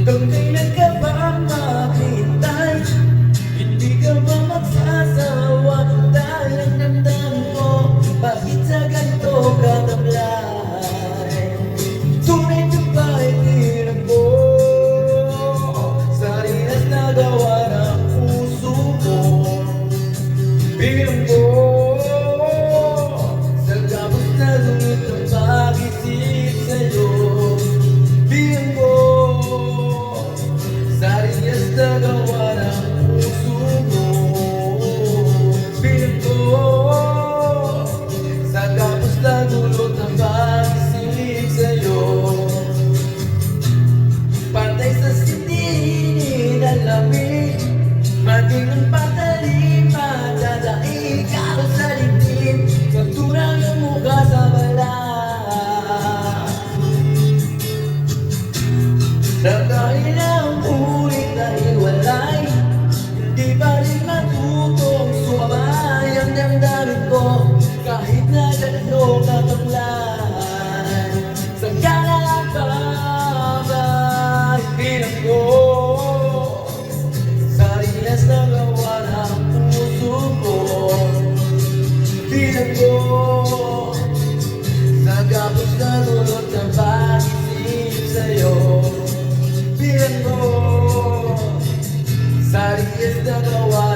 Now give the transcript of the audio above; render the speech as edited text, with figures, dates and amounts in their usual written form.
Hanggang kailan ka ba maghihintay? Hindi ka ba magsasawa? Dahil ang damdamin ko, bakit sa ganito ka tamlay? Tunay ka ba itinag mo sa rinas na gawa ng puso mo? Bilang mo sa gabos na gunit ng pag-isip sa'yo. Bilang mo sa rinas na gawa ng puso mo. Bilang mo sa gabos na gulot ng pag-isip sa'yo. Patay sa sinin ang lamig, maging ang patalim, madadaig ako sa dibdib, pagturang ang mukha sa balat. Dahil ang ulit na hiwalay, hindi pa rin matutong sumabay ang damdamin ko, kahit na ganito kataglay. Sa kalabay, bilang ko sa rinas na gawa ng puso ko. Bilang ko sa gabos na dulot ng pag-isip sa'yo. Bilang ko sa rinas na gawa